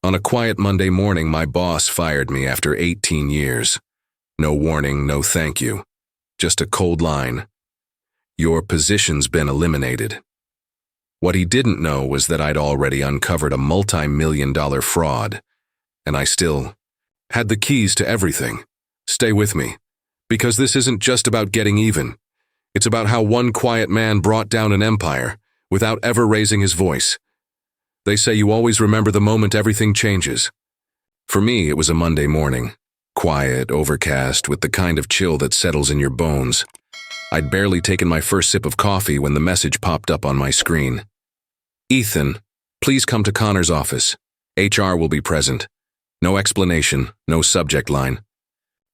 On a quiet Monday morning, my boss fired me after 18 years. No warning, no thank you. Just a cold line. Your position's been eliminated. What he didn't know was that I'd already uncovered a multi-million-dollar fraud, and I still had the keys to everything. Stay with me, because this isn't just about getting even. It's about how one quiet man brought down an empire without ever raising his voice. They say you always remember the moment everything changes. For me, it was a Monday morning. Quiet, overcast, with the kind of chill that settles in your bones. I'd barely taken my first sip of coffee when the message popped up on my screen. Ethan, please come to Connor's office. HR will be present. No explanation, no subject line.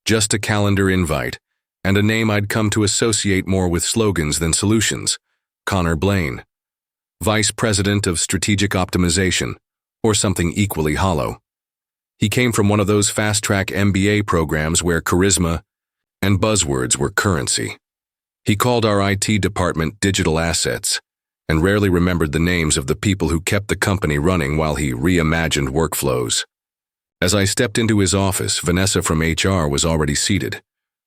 Just a calendar invite, and a name I'd come to associate more with slogans than solutions. Connor Blaine. Vice President of Strategic Optimization, or something equally hollow. He came from one of those fast-track MBA programs where charisma and buzzwords were currency. He called our IT department digital assets, and rarely remembered the names of the people who kept the company running while he reimagined workflows. As I stepped into his office, Vanessa from HR was already seated.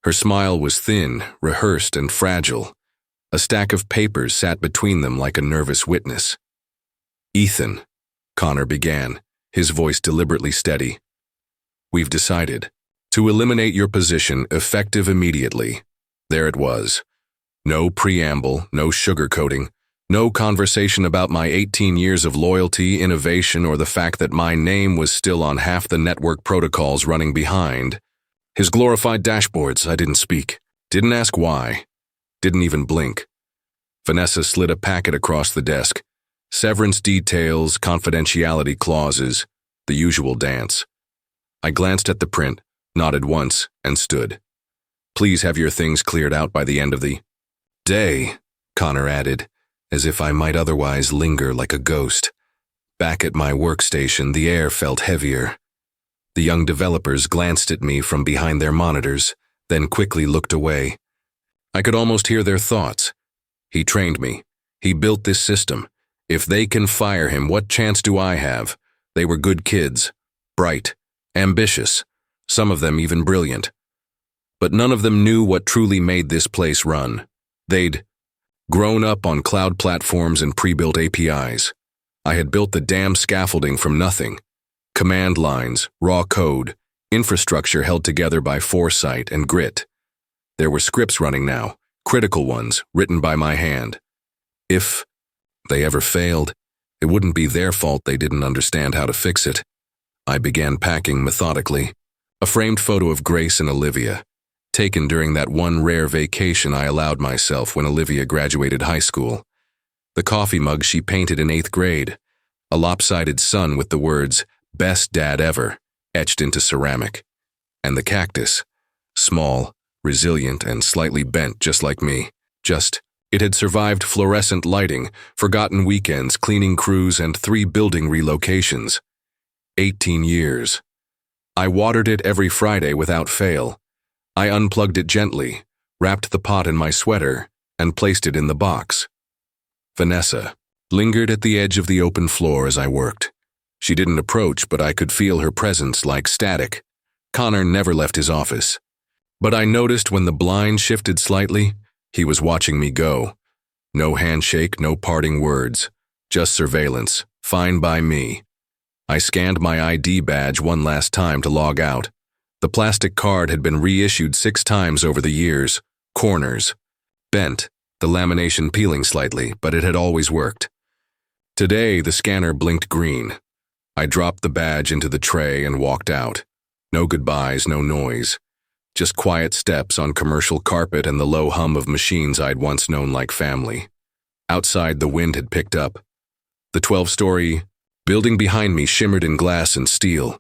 Her smile was thin, rehearsed, and fragile. A stack of papers sat between them like a nervous witness. Ethan, Connor began, his voice deliberately steady. We've decided to eliminate your position effective immediately. There it was. No preamble, no sugarcoating, no conversation about my 18 years of loyalty, innovation, or the fact that my name was still on half the network protocols running behind. His glorified dashboards, I didn't speak, didn't ask why, didn't even blink. Vanessa slid a packet across the desk. Severance details, confidentiality clauses, the usual dance. I glanced at the print, nodded once, and stood. Please have your things cleared out by the end of the day, Connor added, as if I might otherwise linger like a ghost. Back at my workstation, the air felt heavier. The young developers glanced at me from behind their monitors, then quickly looked away. I could almost hear their thoughts. He trained me. He built this system. If they can fire him, what chance do I have? They were good kids, bright, ambitious, some of them even brilliant. But none of them knew what truly made this place run. They'd grown up on cloud platforms and pre-built APIs. I had built the damn scaffolding from nothing. Command lines, raw code, infrastructure held together by foresight and grit. There were scripts running now, critical ones, written by my hand. If they ever failed, it wouldn't be their fault they didn't understand how to fix it. I began packing methodically. A framed photo of Grace and Olivia, taken during that one rare vacation I allowed myself when Olivia graduated high school. The coffee mug she painted in 8th grade, a lopsided sun with the words, "Best Dad Ever," etched into ceramic. And the cactus, small, resilient, and slightly bent just like me. It had survived fluorescent lighting, forgotten weekends, cleaning crews, and 3 building relocations. 18 years. I watered it every Friday without fail. I unplugged it gently, wrapped the pot in my sweater, and placed it in the box. Vanessa lingered at the edge of the open floor as I worked. She didn't approach, but I could feel her presence like static. Connor never left his office. But I noticed when the blind shifted slightly, he was watching me go. No handshake, no parting words, just surveillance, fine by me. I scanned my ID badge one last time to log out. The plastic card had been reissued 6 times over the years, corners, bent, the lamination peeling slightly, but it had always worked. Today, the scanner blinked green. I dropped the badge into the tray and walked out. No goodbyes, no noise. Just quiet steps on commercial carpet and the low hum of machines I'd once known like family. Outside, the wind had picked up. The 12-story building behind me shimmered in glass and steel,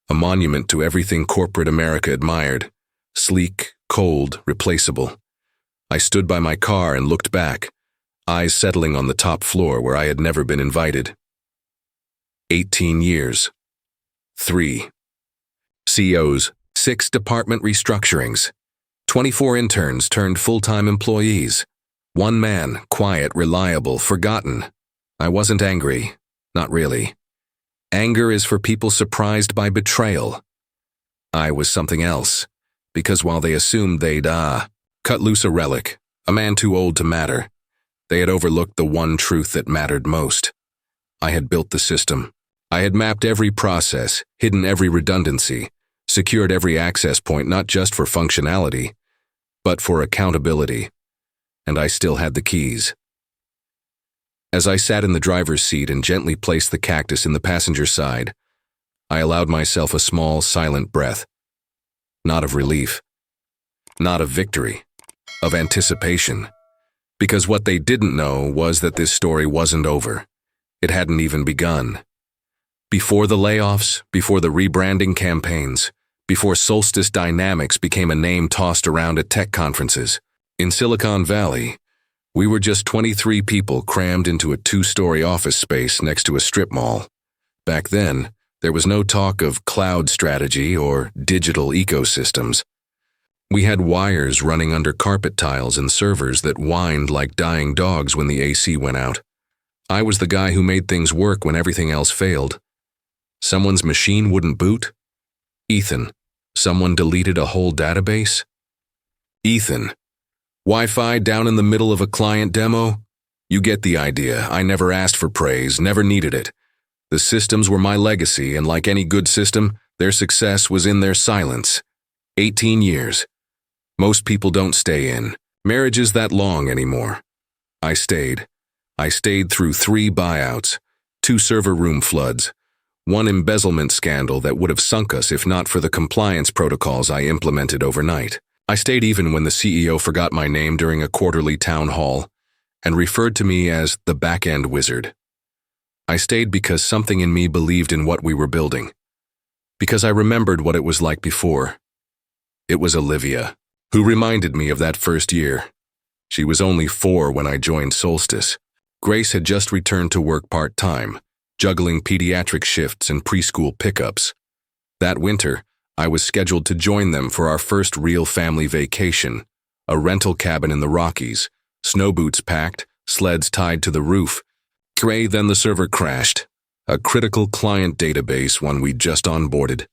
a monument to everything corporate America admired. Sleek, cold, replaceable. I stood by my car and looked back, eyes settling on the top floor where I had never been invited. 18 years. 3 CEOs, 6 department restructurings. 24 interns turned full-time employees. 1 man, quiet, reliable, forgotten. I wasn't angry. Not really. Anger is for people surprised by betrayal. I was something else, because while they assumed they'd, cut loose a relic, a man too old to matter, they had overlooked the one truth that mattered most. I had built the system. I had mapped every process, hidden every redundancy, secured every access point not just for functionality, but for accountability. And I still had the keys. As I sat in the driver's seat and gently placed the cactus in the passenger side, I allowed myself a small, silent breath. Not of relief. Not of victory. Of anticipation. Because what they didn't know was that this story wasn't over. It hadn't even begun. Before the layoffs, before the rebranding campaigns, before Solstice Dynamics became a name tossed around at tech conferences, in Silicon Valley, we were just 23 people crammed into a 2-story office space next to a strip mall. Back then, there was no talk of cloud strategy or digital ecosystems. We had wires running under carpet tiles and servers that whined like dying dogs when the AC went out. I was the guy who made things work when everything else failed. Someone's machine wouldn't boot? Ethan, someone deleted a whole database? Ethan, Wi-Fi down in the middle of a client demo? You get the idea. I never asked for praise, never needed it. The systems were my legacy, and like any good system, their success was in their silence. 18 years. Most people don't stay in. Marriage is that long anymore. I stayed. I stayed through 3 buyouts, 2 server room floods, 1 embezzlement scandal that would have sunk us if not for the compliance protocols I implemented overnight. I stayed even when the CEO forgot my name during a quarterly town hall and referred to me as the back-end wizard. I stayed because something in me believed in what we were building. Because I remembered what it was like before. It was Olivia, who reminded me of that first year. She was only 4 when I joined Solstice. Grace had just returned to work part-time, juggling pediatric shifts and preschool pickups. That winter, I was scheduled to join them for our first real family vacation, a rental cabin in the Rockies, snow boots packed, sleds tied to the roof. Then the server crashed. A critical client database, one we'd just onboarded,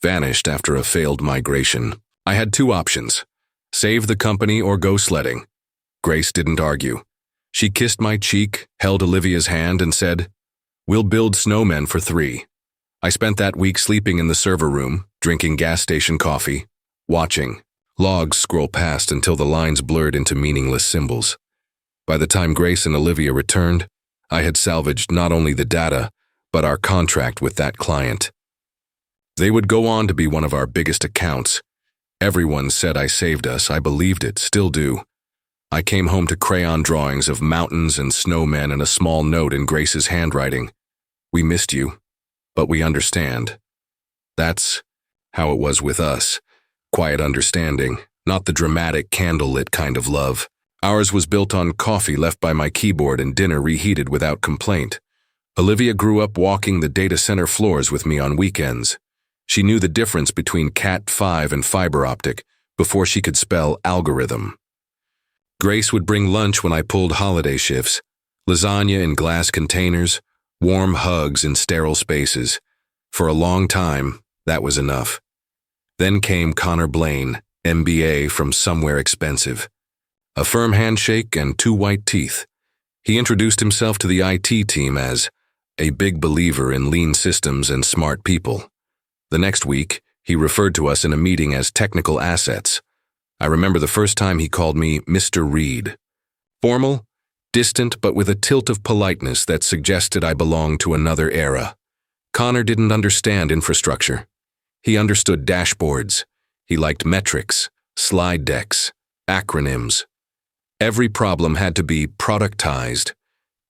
vanished after a failed migration. I had 2 options: save the company or go sledding. Grace didn't argue. She kissed my cheek, held Olivia's hand, and said, "We'll build snowmen for 3. I spent that week sleeping in the server room, drinking gas station coffee, watching logs scroll past until the lines blurred into meaningless symbols. By the time Grace and Olivia returned, I had salvaged not only the data, but our contract with that client. They would go on to be one of our biggest accounts. Everyone said I saved us. I believed it, still do. I came home to crayon drawings of mountains and snowmen and a small note in Grace's handwriting. "We missed you, but we understand." That's how it was with us. Quiet understanding, not the dramatic candlelit kind of love. Ours was built on coffee left by my keyboard and dinner reheated without complaint. Olivia grew up walking the data center floors with me on weekends. She knew the difference between Cat5 and fiber optic before she could spell algorithm. Grace would bring lunch when I pulled holiday shifts, lasagna in glass containers, warm hugs in sterile spaces. For a long time, that was enough. Then came Connor Blaine, MBA from somewhere expensive. A firm handshake and 2 white teeth. He introduced himself to the IT team as a big believer in lean systems and smart people. The next week, he referred to us in a meeting as technical assets. I remember the first time he called me Mr. Reed. Formal, distant, but with a tilt of politeness that suggested I belonged to another era. Connor didn't understand infrastructure. He understood dashboards. He liked metrics, slide decks, acronyms. Every problem had to be productized.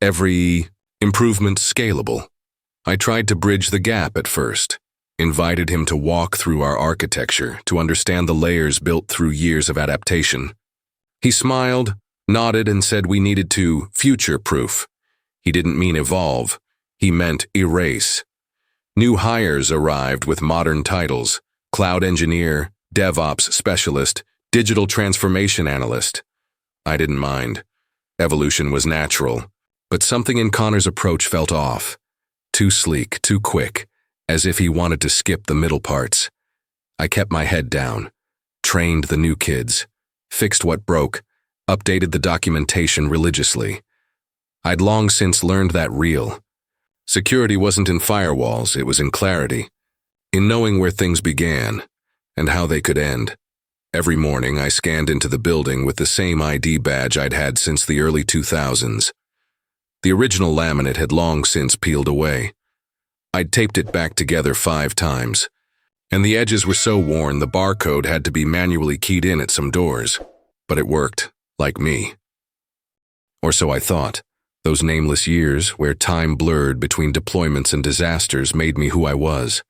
Every improvement scalable. I tried to bridge the gap at first. Invited him to walk through our architecture, to understand the layers built through years of adaptation. He smiled, nodded, and said we needed to future-proof. He didn't mean evolve. He meant erase. New hires arrived with modern titles: cloud engineer, DevOps specialist, digital transformation analyst. I didn't mind. Evolution was natural, but something in Connor's approach felt off. Too sleek, too quick, as if he wanted to skip the middle parts. I kept my head down, trained the new kids, fixed what broke, updated the documentation religiously. I'd long since learned that real security wasn't in firewalls, it was in clarity, in knowing where things began and how they could end. Every morning I scanned into the building with the same ID badge I'd had since the early 2000s. The original laminate had long since peeled away. I'd taped it back together 5 times, and the edges were so worn the barcode had to be manually keyed in at some doors. But it worked, like me. Or so I thought. Those nameless years, where time blurred between deployments and disasters, made me who I was.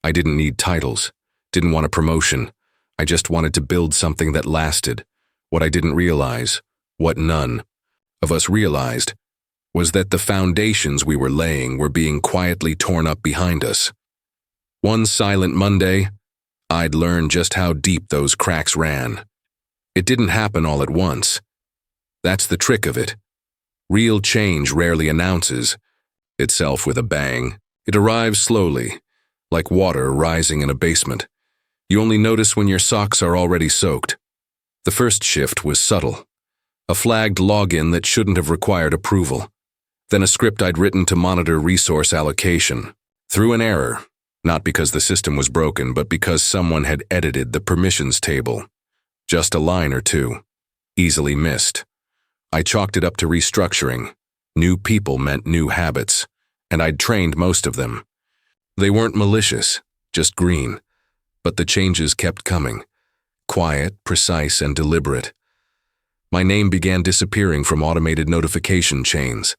I didn't need titles, didn't want a promotion. I just wanted to build something that lasted. What I didn't realize, what none of us realized, was that the foundations we were laying were being quietly torn up behind us. One silent Monday, I'd learned just how deep those cracks ran. It didn't happen all at once. That's the trick of it. Real change rarely announces itself with a bang. It arrives slowly, like water rising in a basement. You only notice when your socks are already soaked. The first shift was subtle. A flagged login that shouldn't have required approval. Then a script I'd written to monitor resource allocation. Through an error, not because the system was broken, but because someone had edited the permissions table. Just a line or two. Easily missed. I chalked it up to restructuring. New people meant new habits, and I'd trained most of them. They weren't malicious, just green. But the changes kept coming. Quiet, precise, and deliberate. My name began disappearing from automated notification chains.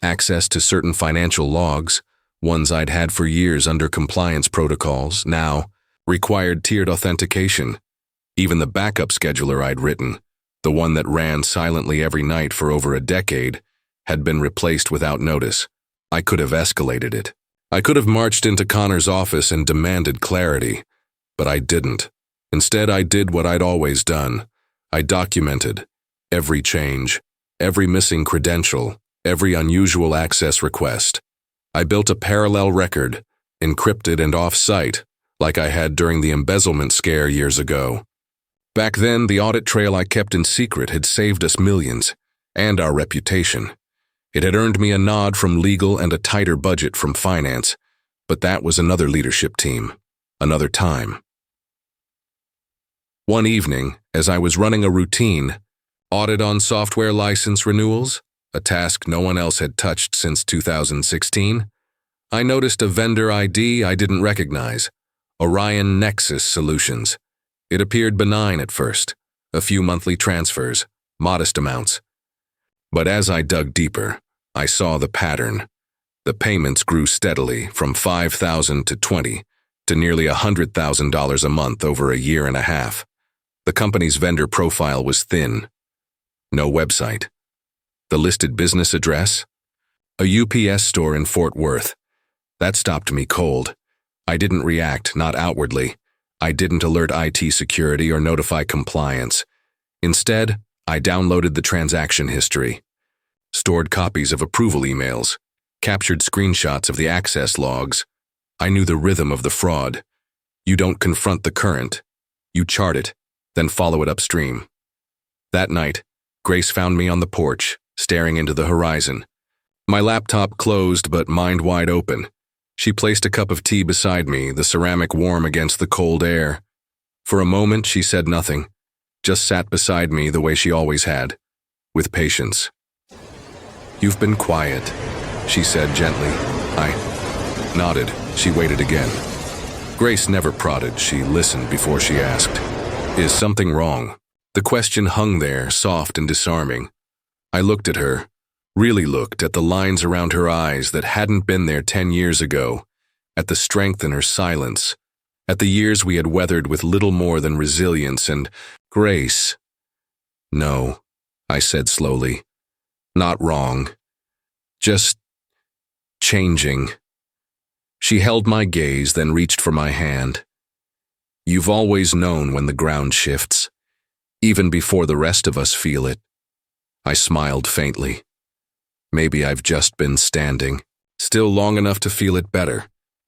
Access to certain financial logs, ones I'd had for years under compliance protocols, now required tiered authentication. Even the backup scheduler I'd written, the one that ran silently every night for over a decade, had been replaced without notice. I could have escalated it. I could have marched into Connor's office and demanded clarity, but I didn't. Instead, I did what I'd always done. I documented every change, every missing credential, every unusual access request. I built a parallel record, encrypted and off-site, like I had during the embezzlement scare years ago. Back then, the audit trail I kept in secret had saved us millions, and our reputation. It had earned me a nod from legal and a tighter budget from finance, but that was another leadership team, another time. One evening, as I was running a routine, audit on software license renewals, a task no one else had touched since 2016, I noticed a vendor ID I didn't recognize, Orion Nexus Solutions. It appeared benign at first, a few monthly transfers, modest amounts. But as I dug deeper, I saw the pattern. The payments grew steadily from $5,000 to $20,000 to nearly $100,000 a month over a year and a half. The company's vendor profile was thin. No website. The listed business address? A UPS store in Fort Worth. That stopped me cold. I didn't react, not outwardly. I didn't alert IT security or notify compliance. Instead, I downloaded the transaction history, stored copies of approval emails, captured screenshots of the access logs. I knew the rhythm of the fraud. You don't confront the current. You chart it, then follow it upstream. That night, Grace found me on the porch, staring into the horizon. My laptop closed but mind wide open. She placed a cup of tea beside me, the ceramic warm against the cold air. For a moment, she said nothing, just sat beside me the way she always had, with patience. "You've been quiet," she said gently. I nodded. She waited again. Grace never prodded. She listened before she asked, "Is something wrong?" The question hung there, soft and disarming. I looked at her, really looked at the lines around her eyes that hadn't been there 10 years ago, at the strength in her silence, at the years we had weathered with little more than resilience and grace. "No," I said slowly. "Not wrong. Just changing." She held my gaze, then reached for my hand. "You've always known when the ground shifts, even before the rest of us feel it." I smiled faintly. "Maybe I've just been standing Still long enough to feel it better.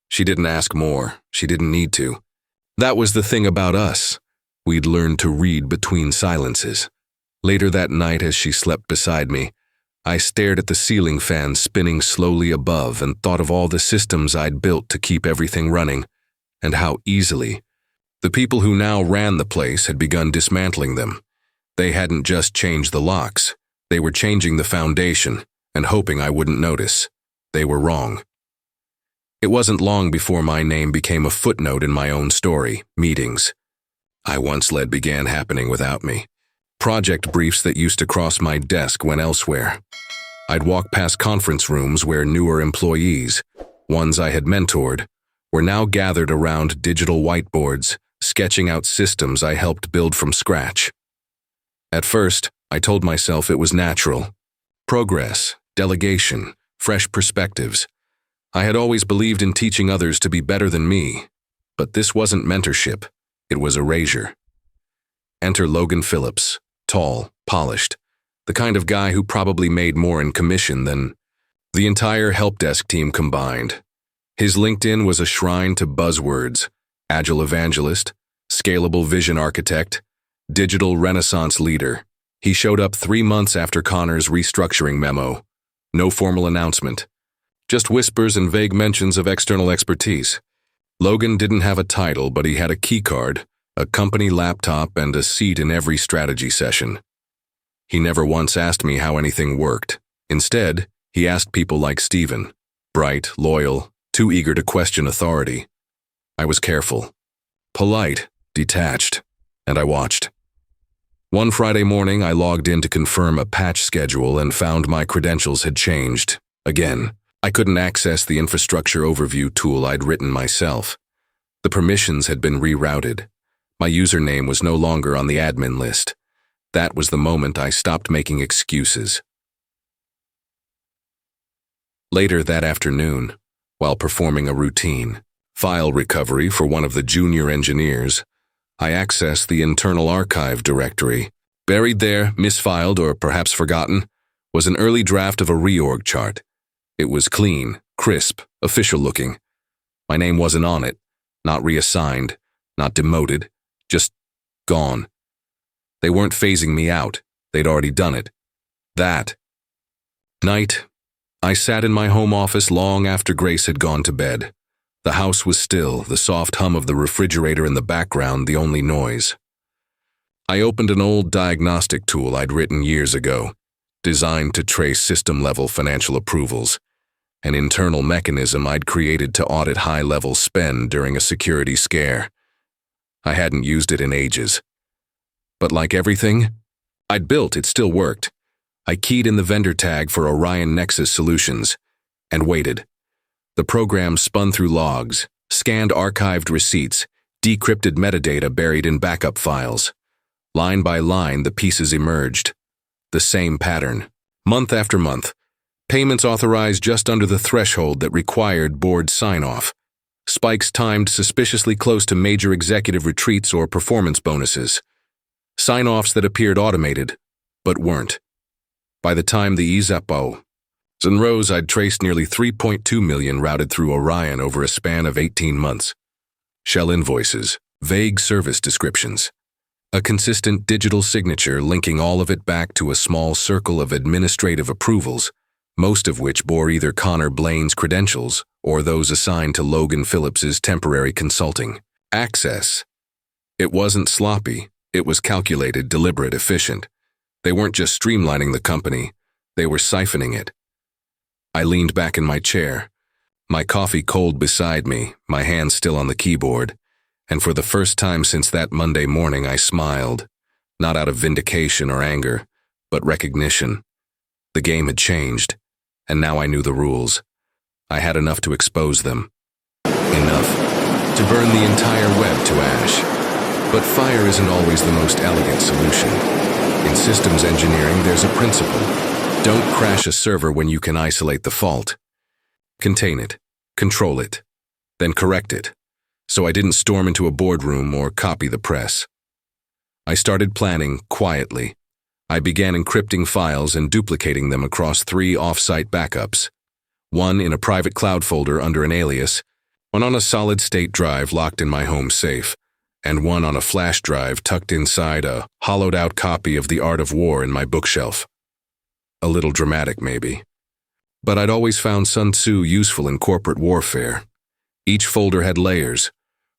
She didn't ask more. She didn't need to. That was the thing about us. We'd learned to read between silences. Later that night, as she slept beside me, I stared at the ceiling fan spinning slowly above and thought of all the systems I'd built to keep everything running, and how easily the people who now ran the place had begun dismantling them. They hadn't just changed the locks. They were changing the foundation and hoping I wouldn't notice. They were wrong. It wasn't long before my name became a footnote in my own story, meetings I once led began happening without me. Project briefs that used to cross my desk went elsewhere. I'd walk past conference rooms where newer employees, ones I had mentored, were now gathered around digital whiteboards, sketching out systems I helped build from scratch. At first, I told myself it was natural. Progress, delegation, fresh perspectives. I had always believed in teaching others to be better than me, but this wasn't mentorship, it was erasure. Enter Logan Phillips, tall, polished, the kind of guy who probably made more in commission than the entire help desk team combined. His LinkedIn was a shrine to buzzwords: agile evangelist, scalable vision architect, digital renaissance leader. He showed up 3 months after Connor's restructuring memo. No formal announcement. Just whispers and vague mentions of external expertise. Logan didn't have a title, but he had a keycard, a company laptop, and a seat in every strategy session. He never once asked me how anything worked. Instead, he asked people like Steven, bright, loyal, too eager to question authority. I was careful, polite, detached, and I watched. One Friday morning, I logged in to confirm a patch schedule and found my credentials had changed. Again, I couldn't access the infrastructure overview tool I'd written myself. The permissions had been rerouted. My username was no longer on the admin list. That was the moment I stopped making excuses. Later that afternoon, while performing a routine file recovery for one of the junior engineers, I accessed the internal archive directory. Buried there, misfiled, or perhaps forgotten, was an early draft of a reorg chart. It was clean, crisp, official-looking. My name wasn't on it, not reassigned, not demoted, just gone. They weren't phasing me out. They'd already done it. That night, I sat in my home office long after Grace had gone to bed. The house was still, the soft hum of the refrigerator in the background the only noise. I opened an old diagnostic tool I'd written years ago, designed to trace system-level financial approvals, an internal mechanism I'd created to audit high-level spend during a security scare. I hadn't used it in ages. But like everything I'd built, it still worked. I keyed in the vendor tag for Orion Nexus Solutions and waited. The program spun through logs, scanned archived receipts, decrypted metadata buried in backup files. Line by line, the pieces emerged. The same pattern. Month after month. Payments authorized just under the threshold that required board sign-off. Spikes timed suspiciously close to major executive retreats or performance bonuses. Sign-offs that appeared automated, but weren't. By the time the EZAPO rose, I'd traced nearly 3.2 million routed through Orion over a span of 18 months. Shell invoices, vague service descriptions. A consistent digital signature linking all of it back to a small circle of administrative approvals, most of which bore either Connor Blaine's credentials or those assigned to Logan Phillips's temporary consulting access. It wasn't sloppy, it was calculated, deliberate, efficient. They weren't just streamlining the company, they were siphoning it. I leaned back in my chair, my coffee cold beside me, my hand still on the keyboard, and for the first time since that Monday morning I smiled, not out of vindication or anger, but recognition. The game had changed, and now I knew the rules. I had enough to expose them. Enough to burn the entire web to ash. But fire isn't always the most elegant solution. In systems engineering, there's a principle. Don't crash a server when you can isolate the fault. Contain it, control it, then correct it. So I didn't storm into a boardroom or copy the press. I started planning quietly. I began encrypting files and duplicating them across 3 off-site backups. one in a private cloud folder under an alias, one on a solid-state drive locked in my home safe, and one on a flash drive tucked inside a hollowed-out copy of The Art of War in my bookshelf. A little dramatic, maybe. But I'd always found Sun Tzu useful in corporate warfare. Each folder had layers: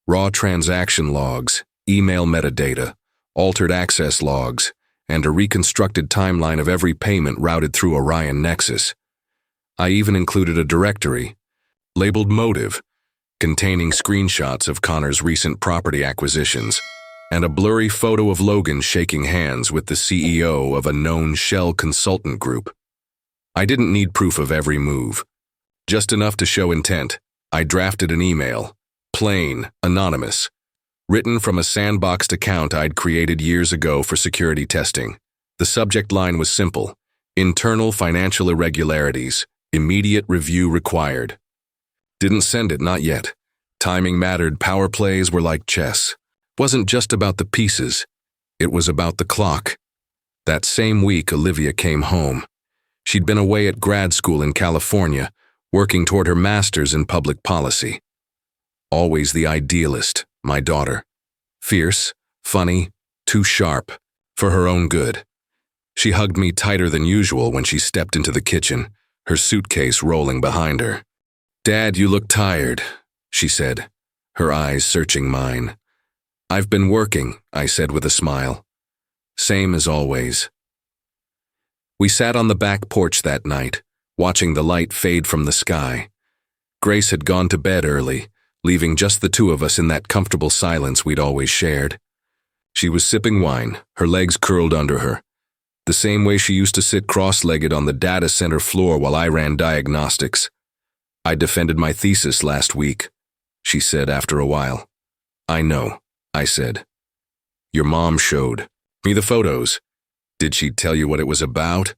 raw transaction logs, email metadata, altered access logs, and a reconstructed timeline of every payment routed through Orion Nexus. I even included a directory, labeled Motive, containing screenshots of Connor's recent property acquisitions, and a blurry photo of Logan shaking hands with the CEO of a known shell consultant group. I didn't need proof of every move. Just enough to show intent. I drafted an email, plain, anonymous, written from a sandboxed account I'd created years ago for security testing. The subject line was simple: internal financial irregularities, immediate review required. Didn't send it, not yet. Timing mattered. Power plays were like chess. Wasn't just about the pieces. It was about the clock. That same week, Olivia came home. She'd been away at grad school in California, working toward her master's in public policy. Always the idealist, my daughter. Fierce, funny, too sharp, for her own good. She hugged me tighter than usual when she stepped into the kitchen, her suitcase rolling behind her. "Dad, you look tired," she said, her eyes searching mine. "I've been working," I said with a smile. "Same as always." We sat on the back porch that night, watching the light fade from the sky. Grace had gone to bed early, leaving just the two of us in that comfortable silence we'd always shared. She was sipping wine, her legs curled under her, the same way she used to sit cross-legged on the data center floor while I ran diagnostics. "I defended my thesis last week," she said after a while. "I know," I said. "Your mom showed me the photos. Did she tell you what it was about?"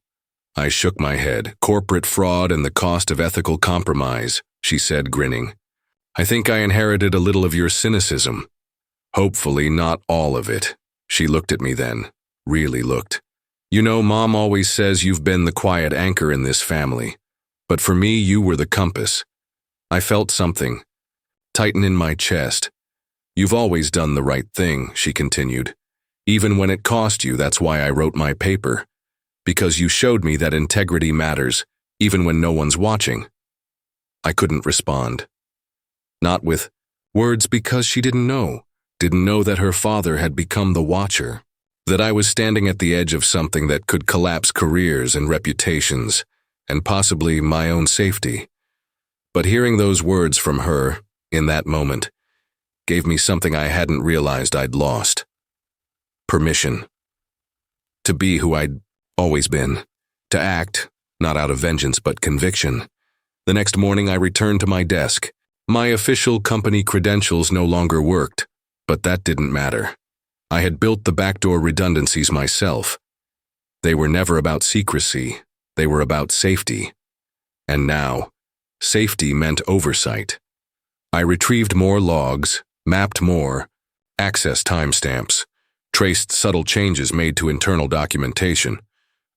I shook my head. "Corporate fraud and the cost of ethical compromise," she said, grinning. "I think I inherited a little of your cynicism. Hopefully not all of it." She looked at me then, really looked. "You know, Mom always says you've been the quiet anchor in this family. But for me, you were the compass." I felt something tighten in my chest. "You've always done the right thing," she continued. "Even when it cost you, that's why I wrote my paper. Because you showed me that integrity matters, even when no one's watching." I couldn't respond. Not with words, because she didn't know that her father had become the watcher, that I was standing at the edge of something that could collapse careers and reputations, and possibly my own safety. But hearing those words from her, in that moment, gave me something I hadn't realized I'd lost. Permission. To be who I'd always been. To act, not out of vengeance but conviction. The next morning I returned to my desk. My official company credentials no longer worked, but that didn't matter. I had built the backdoor redundancies myself. They were never about secrecy. They were about safety. And now, safety meant oversight. I retrieved more logs, mapped more, accessed timestamps, traced subtle changes made to internal documentation,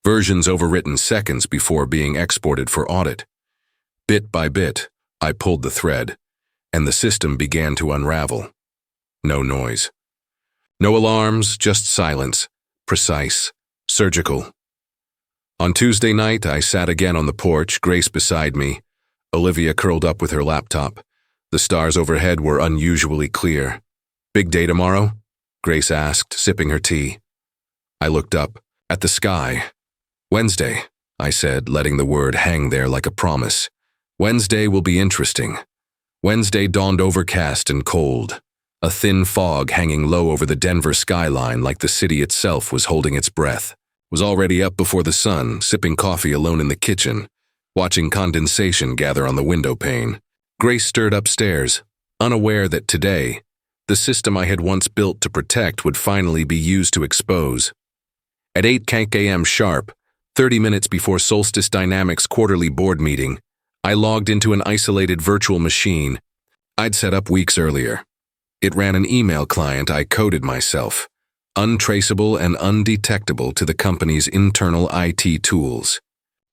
versions overwritten seconds before being exported for audit. Bit by bit, I pulled the thread, and the system began to unravel. No noise. No alarms, just silence, precise, surgical. On Tuesday night, I sat again on the porch, Grace beside me, Olivia curled up with her laptop. The stars overhead were unusually clear. "Big day tomorrow?" Grace asked, sipping her tea. I looked up, at the sky. "Wednesday," I said, letting the word hang there like a promise. "Wednesday will be interesting." Wednesday dawned overcast and cold, a thin fog hanging low over the Denver skyline like the city itself was holding its breath. Was already up before the sun, sipping coffee alone in the kitchen, watching condensation gather on the window pane. Grace stirred upstairs, unaware that today, the system I had once built to protect would finally be used to expose. At 8 a.m. sharp, 30 minutes before Solstice Dynamics' quarterly board meeting, I logged into an isolated virtual machine I'd set up weeks earlier. It ran an email client I coded myself, untraceable and undetectable to the company's internal IT tools.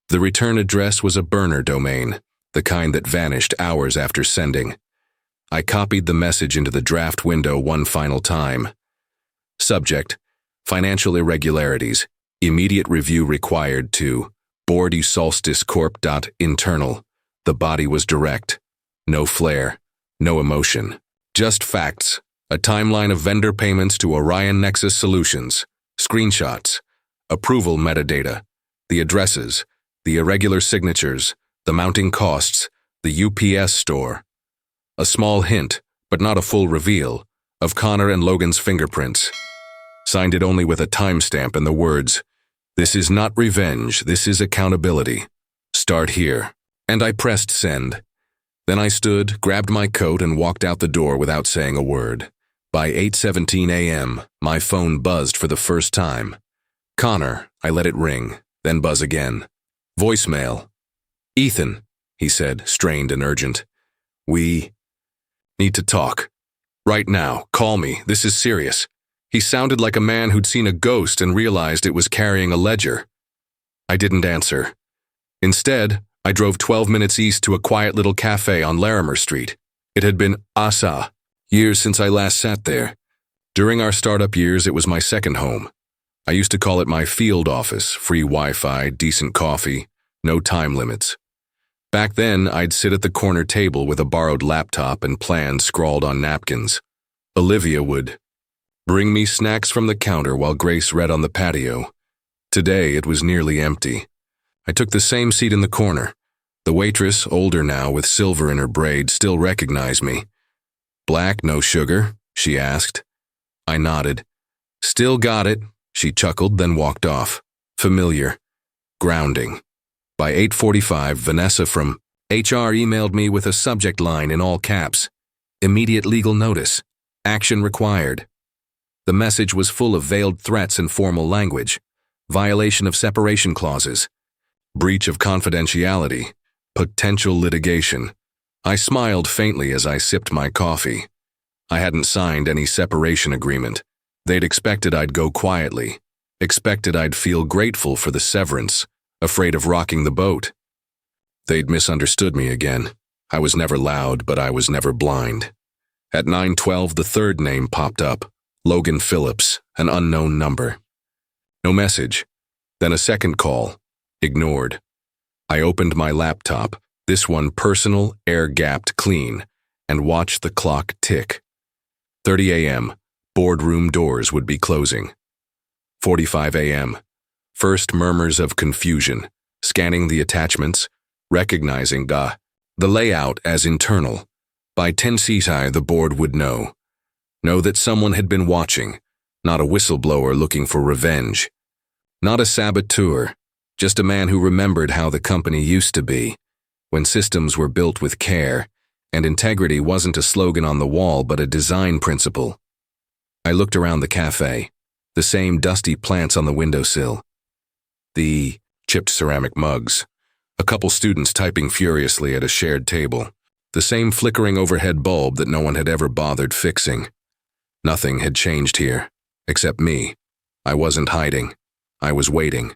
The return address was a burner domain, the kind that vanished hours after sending. I copied the message into the draft window one final time. Subject: Financial irregularities. Immediate review required to Board Solstice Corp. Internal. The body was direct. No flair. No emotion. Just facts. A timeline of vendor payments to Orion Nexus Solutions. Screenshots. Approval metadata. The addresses. The irregular signatures. The mounting costs. The UPS store. A small hint, but not a full reveal, of Connor and Logan's fingerprints. Signed it only with a timestamp and the words, "This is not revenge, this is accountability. Start here." And I pressed send. Then I stood, grabbed my coat, and walked out the door without saying a word. By 8:17 a.m., my phone buzzed for the first time. Connor, I let it ring, then buzz again. Voicemail. "Ethan," he said, strained and urgent. "We need to talk. Right now, call me, this is serious." He sounded like a man who'd seen a ghost and realized it was carrying a ledger. I didn't answer. Instead, I drove 12 minutes east to a quiet little cafe on Larimer Street. It had been years since I last sat there. During our startup years, it was my second home. I used to call it my field office, free Wi-Fi, decent coffee, no time limits. Back then, I'd sit at the corner table with a borrowed laptop and plans scrawled on napkins. Olivia would bring me snacks from the counter while Grace read on the patio. Today, it was nearly empty. I took the same seat in the corner. The waitress, older now with silver in her braid, still recognized me. "Black, no sugar?" she asked. I nodded. "Still got it," she chuckled, then walked off. Familiar. Grounding. By 8:45, Vanessa from HR emailed me with a subject line in all caps. "Immediate legal notice. Action required." The message was full of veiled threats and formal language. Violation of separation clauses. Breach of confidentiality. Potential litigation. I smiled faintly as I sipped my coffee. I hadn't signed any separation agreement. They'd expected I'd go quietly. Expected I'd feel grateful for the severance. Afraid of rocking the boat. They'd misunderstood me again. I was never loud, but I was never blind. At 9:12, the third name popped up. Logan Phillips, an unknown number. No message. Then a second call. Ignored. I opened my laptop, this one personal, air-gapped, clean, and watched the clock tick. 30 a.m., boardroom doors would be closing. 45 a.m., first murmurs of confusion, scanning the attachments, recognizing the layout as internal. By 10 CSI, the board would know. Know that someone had been watching, not a whistleblower looking for revenge. Not a saboteur, just a man who remembered how the company used to be, when systems were built with care, and integrity wasn't a slogan on the wall but a design principle. I looked around the cafe, the same dusty plants on the windowsill. The chipped ceramic mugs. A couple students typing furiously at a shared table. The same flickering overhead bulb that no one had ever bothered fixing. Nothing had changed here, except me. I wasn't hiding. I was waiting.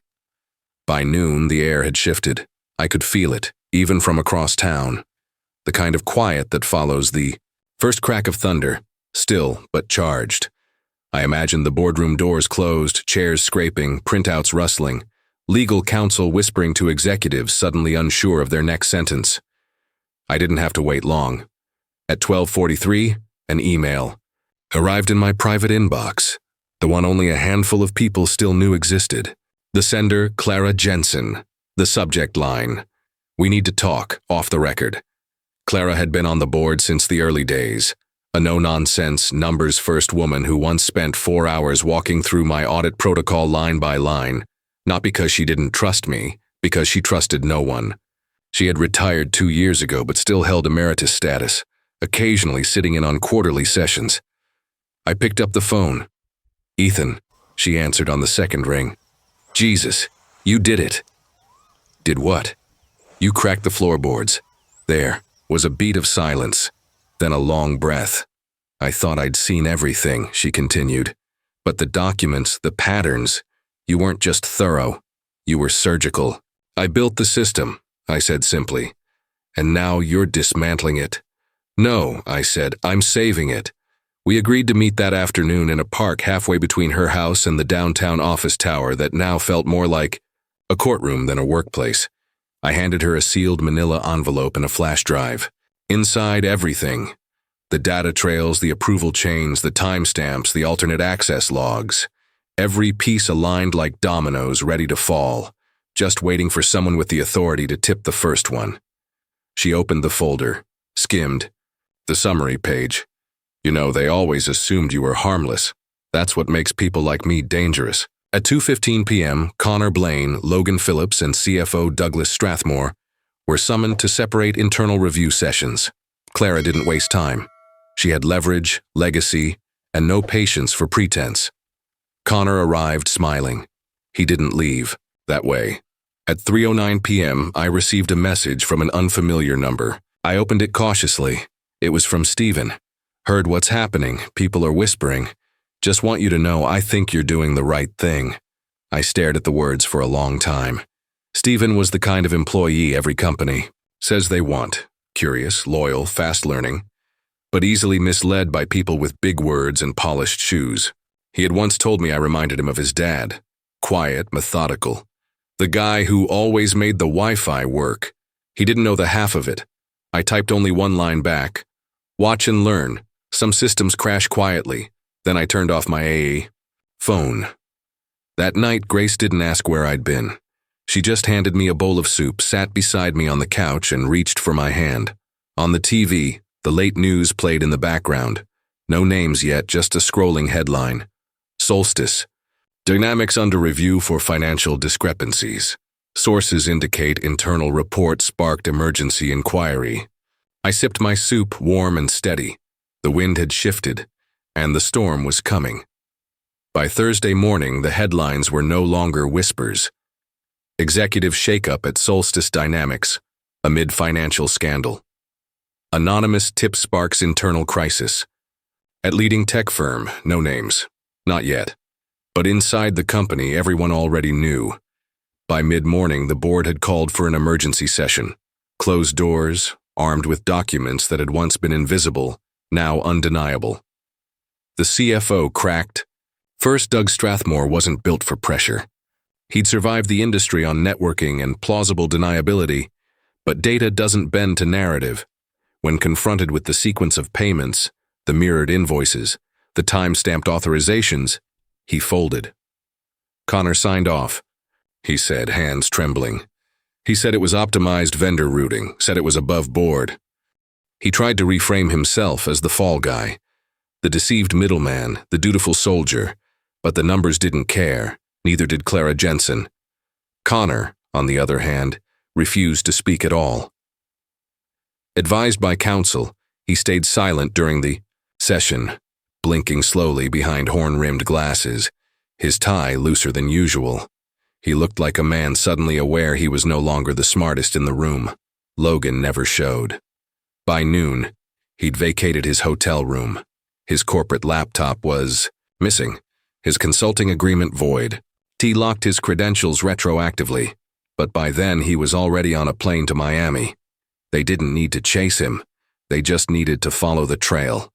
By noon, the air had shifted. I could feel it, even from across town. The kind of quiet that follows the first crack of thunder, still but charged. I imagined the boardroom doors closed, chairs scraping, printouts rustling. Legal counsel whispering to executives suddenly unsure of their next sentence. I didn't have to wait long. At 12:43, an email arrived in my private inbox, the one only a handful of people still knew existed. The sender, Clara Jensen. The subject line, "We need to talk, off the record." Clara had been on the board since the early days, a no-nonsense, numbers-first woman who once spent 4 hours walking through my audit protocol line by line. Not because she didn't trust me, because she trusted no one. She had retired 2 years ago but still held emeritus status, occasionally sitting in on quarterly sessions. I picked up the phone. "Ethan," she answered on the second ring. "Jesus, you did it." "Did what?" "You cracked the floorboards." There was a beat of silence, then a long breath. "I thought I'd seen everything," she continued. "But the documents, the patterns, you weren't just thorough, you were surgical." "I built the system," I said simply. And now you're dismantling it. No, I said, I'm saving it. We agreed to meet that afternoon in a park halfway between her house and the downtown office tower that now felt more like a courtroom than a workplace. I handed her a sealed manila envelope and a flash drive. Inside, everything. The data trails, the approval chains, the timestamps, the alternate access logs. Every piece aligned like dominoes ready to fall, just waiting for someone with the authority to tip the first one. She opened the folder, skimmed. The summary page. You know, they always assumed you were harmless. That's what makes people like me dangerous. At 2:15 p.m., Connor Blaine, Logan Phillips, and CFO Douglas Strathmore were summoned to separate internal review sessions. Clara didn't waste time. She had leverage, legacy, and no patience for pretense. Connor arrived smiling. He didn't leave that way. At 3:09 p.m., I received a message from an unfamiliar number. I opened it cautiously. It was from Stephen. Heard what's happening. People are whispering. Just want you to know I think you're doing the right thing. I stared at the words for a long time. Stephen was the kind of employee every company says they want. Curious, loyal, fast learning, but easily misled by people with big words and polished shoes. He had once told me I reminded him of his dad. Quiet, methodical. The guy who always made the Wi-Fi work. He didn't know the half of it. I typed only one line back. Watch and learn. Some systems crash quietly. Then I turned off my phone. That night, Grace didn't ask where I'd been. She just handed me a bowl of soup, sat beside me on the couch, and reached for my hand. On the TV, the late news played in the background. No names yet, just a scrolling headline. Solstice. Dynamics under review for financial discrepancies. Sources indicate internal report sparked emergency inquiry. I sipped my soup, warm and steady. The wind had shifted, and the storm was coming. By Thursday morning, the headlines were no longer whispers. Executive shakeup at Solstice Dynamics, amid financial scandal. Anonymous tip sparks internal crisis. At leading tech firm, no names. Not yet. But inside the company, everyone already knew. By mid-morning, the board had called for an emergency session. Closed doors, armed with documents that had once been invisible, now undeniable. The CFO cracked. First, Doug Strathmore wasn't built for pressure. He'd survived the industry on networking and plausible deniability, but data doesn't bend to narrative. When confronted with the sequence of payments, the mirrored invoices, the time-stamped authorizations, he folded. Connor signed off, he said, hands trembling. He said it was optimized vendor routing, said it was above board. He tried to reframe himself as the fall guy, the deceived middleman, the dutiful soldier, but the numbers didn't care, neither did Clara Jensen. Connor, on the other hand, refused to speak at all. Advised by counsel, he stayed silent during the session, blinking slowly behind horn-rimmed glasses, his tie looser than usual. He looked like a man suddenly aware he was no longer the smartest in the room. Logan never showed. By noon, he'd vacated his hotel room. His corporate laptop was missing, his consulting agreement void. He locked his credentials retroactively, but by then he was already on a plane to Miami. They didn't need to chase him. They just needed to follow the trail.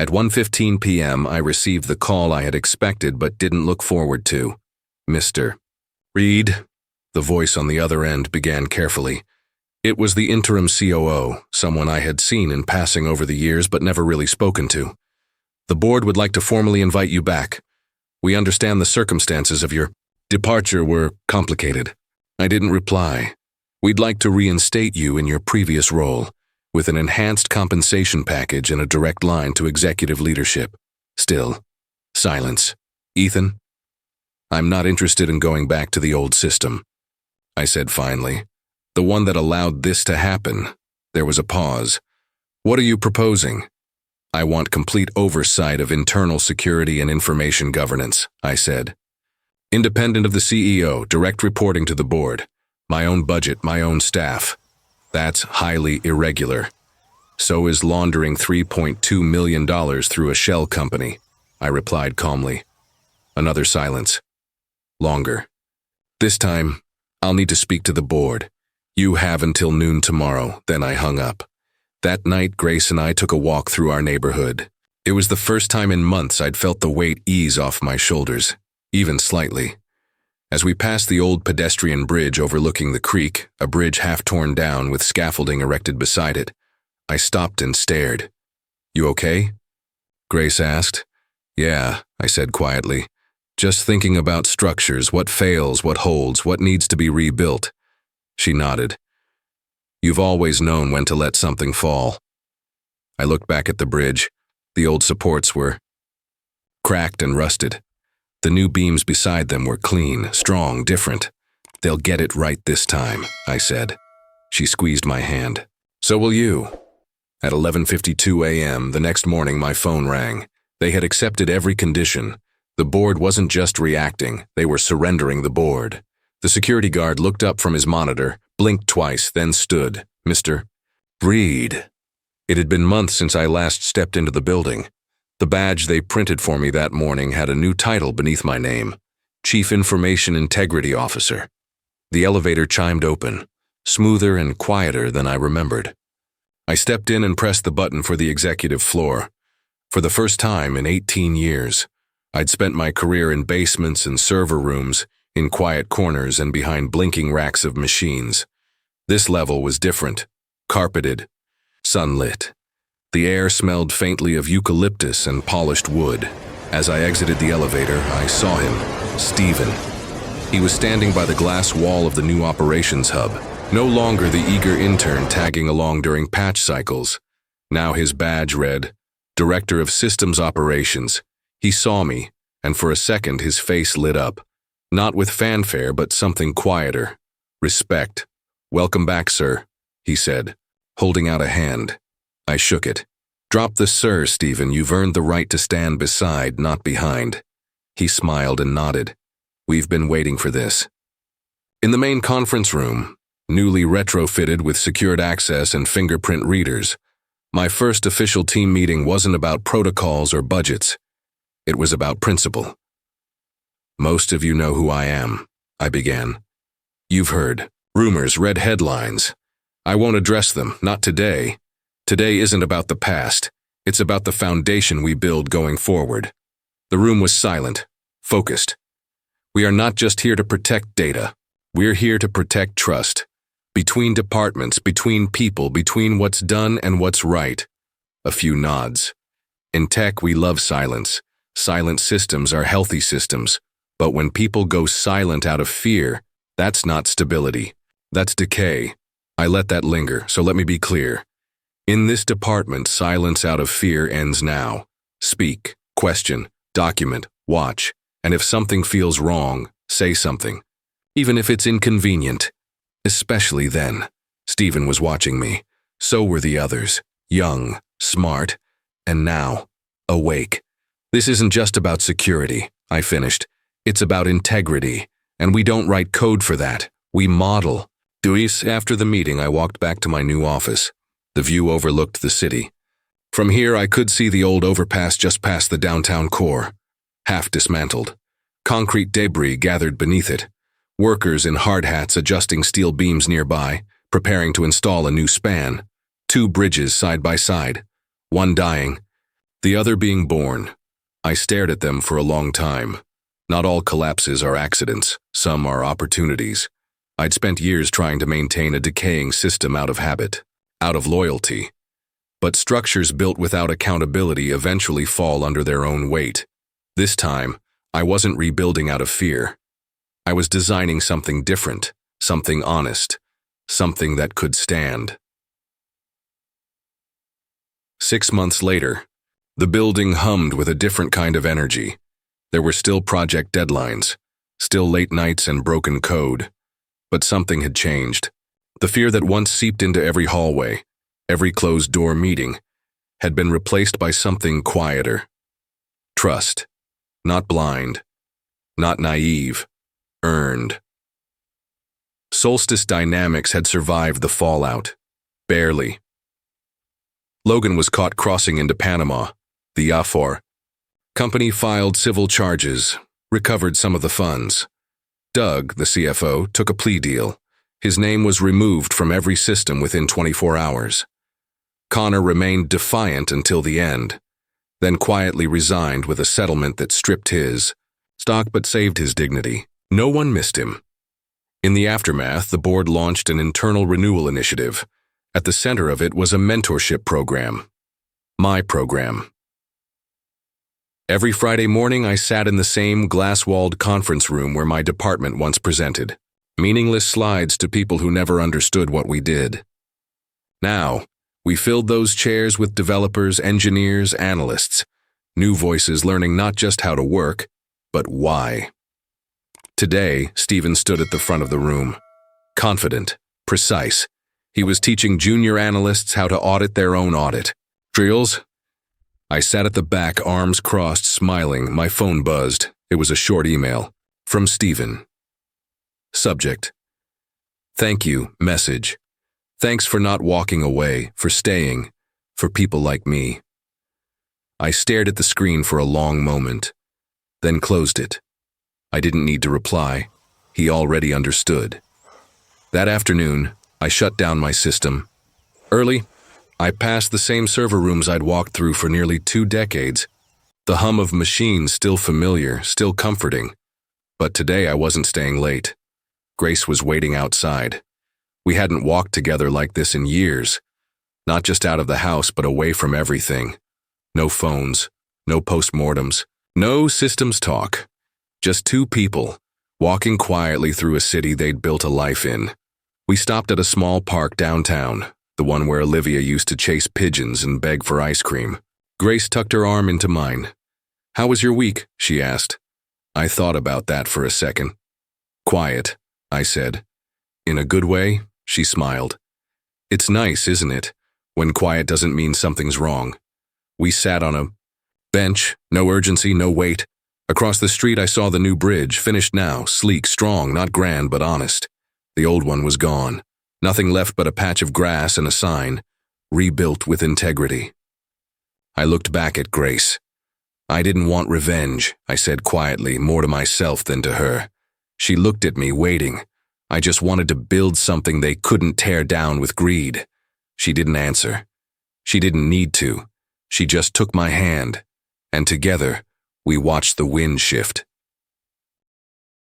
At 1:15 p.m., I received the call I had expected but didn't look forward to. Mr. Reed, the voice on the other end began carefully. It was the interim COO, someone I had seen in passing over the years but never really spoken to. The board would like to formally invite you back. We understand the circumstances of your departure were complicated. I didn't reply. We'd like to reinstate you in your previous role, with an enhanced compensation package and a direct line to executive leadership. Still, silence. Ethan? I'm not interested in going back to the old system, I said finally. The one that allowed this to happen. There was a pause. What are you proposing? I want complete oversight of internal security and information governance, I said. Independent of the CEO, direct reporting to the board. My own budget, my own staff. That's highly irregular. So is laundering $3.2 million through a shell company, I replied calmly. Another silence. Longer. This time, I'll need to speak to the board. You have until noon tomorrow, then I hung up. That night, Grace and I took a walk through our neighborhood. It was the first time in months I'd felt the weight ease off my shoulders, even slightly. As we passed the old pedestrian bridge overlooking the creek, a bridge half torn down with scaffolding erected beside it, I stopped and stared. You okay? Grace asked. Yeah, I said quietly. Just thinking about structures, what fails, what holds, what needs to be rebuilt. She nodded. You've always known when to let something fall. I looked back at the bridge. The old supports were cracked and rusted. The new beams beside them were clean, strong, different. They'll get it right this time, I said. She squeezed my hand. So will you. At 11:52 a.m. the next morning, my phone rang. They had accepted every condition. The board wasn't just reacting, they were surrendering the board. The security guard looked up from his monitor, blinked twice, then stood. Mr. Reed. It had been months since I last stepped into the building. The badge they printed for me that morning had a new title beneath my name, Chief Information Integrity Officer. The elevator chimed open, smoother and quieter than I remembered. I stepped in and pressed the button for the executive floor. For the first time in 18 years, I'd spent my career in basements and server rooms, in quiet corners and behind blinking racks of machines. This level was different, carpeted, sunlit. The air smelled faintly of eucalyptus and polished wood. As I exited the elevator, I saw him, Stephen. He was standing by the glass wall of the new operations hub, no longer the eager intern tagging along during patch cycles. Now his badge read, Director of Systems Operations. He saw me, and for a second his face lit up. Not with fanfare, but something quieter. Respect. Welcome back, sir, he said, holding out a hand. I shook it. Drop the sir, Stephen. You've earned the right to stand beside, not behind. He smiled and nodded. We've been waiting for this. In the main conference room, newly retrofitted with secured access and fingerprint readers, my first official team meeting wasn't about protocols or budgets. It was about principle. Most of you know who I am, I began. You've heard rumors, read headlines. I won't address them, not today. Today isn't about the past. It's about the foundation we build going forward. The room was silent, focused. We are not just here to protect data. We're here to protect trust. Between departments, between people, between what's done and what's right. A few nods. In tech, we love silence. Silent systems are healthy systems. But when people go silent out of fear, that's not stability. That's decay. I let that linger, so let me be clear. In this department, silence out of fear ends now. Speak, question, document, watch, and if something feels wrong, say something. Even if it's inconvenient. Especially then. Stephen was watching me. So were the others. Young, smart, and now, awake. This isn't just about security, I finished. It's about integrity, and we don't write code for that. We model. After the meeting, I walked back to my new office. The view overlooked the city. From here, I could see the old overpass just past the downtown core, half dismantled. Concrete debris gathered beneath it. Workers in hard hats adjusting steel beams nearby, preparing to install a new span. 2 bridges side by side, one dying, the other being born. I stared at them for a long time. Not all collapses are accidents, some are opportunities. I'd spent years trying to maintain a decaying system out of habit, out of loyalty. But structures built without accountability eventually fall under their own weight. This time, I wasn't rebuilding out of fear. I was designing something different, something honest, something that could stand. 6 months later, the building hummed with a different kind of energy. There were still project deadlines, still late nights and broken code. But something had changed. The fear that once seeped into every hallway, every closed-door meeting, had been replaced by something quieter. Trust. Not blind. Not naive. Earned. Solstice Dynamics had survived the fallout. Barely. Logan was caught crossing into Panama, the UFOR. Company filed civil charges, recovered some of the funds. Doug, the CFO, took a plea deal. His name was removed from every system within 24 hours. Connor remained defiant until the end, then quietly resigned with a settlement that stripped his stock but saved his dignity. No one missed him. In the aftermath, the board launched an internal renewal initiative. At the center of it was a mentorship program. My program. Every Friday morning, I sat in the same glass-walled conference room where my department once presented. Meaningless slides to people who never understood what we did. Now, we filled those chairs with developers, engineers, analysts, new voices learning not just how to work, but why. Today, Stephen stood at the front of the room. Confident, precise. He was teaching junior analysts how to audit their own audit. Drills? I sat at the back, arms crossed, smiling. My phone buzzed. It was a short email. From Stephen. Subject: Thank you, message. Thanks for not walking away, for staying, for people like me. I stared at the screen for a long moment, then closed it. I didn't need to reply. He already understood. That afternoon, I shut down my system. Early, I passed the same server rooms I'd walked through for nearly 2 decades. The hum of machines still familiar, still comforting. But today I wasn't staying late. Grace was waiting outside. We hadn't walked together like this in years. Not just out of the house, but away from everything. No phones, no postmortems, no systems talk. Just 2 people, walking quietly through a city they'd built a life in. We stopped at a small park downtown, the one where Olivia used to chase pigeons and beg for ice cream. Grace tucked her arm into mine. "How was your week?" she asked. I thought about that for a second. "Quiet," I said. "In a good way?" she smiled. "It's nice, isn't it, when quiet doesn't mean something's wrong." We sat on a bench, no urgency, no weight. Across the street I saw the new bridge, finished now, sleek, strong, not grand but honest. The old one was gone. Nothing left but a patch of grass and a sign, "Rebuilt with integrity." I looked back at Grace. "I didn't want revenge," I said quietly, more to myself than to her. She looked at me, waiting. I just wanted to build something they couldn't tear down with greed. She didn't answer. She didn't need to. She just took my hand, and together, we watched the wind shift.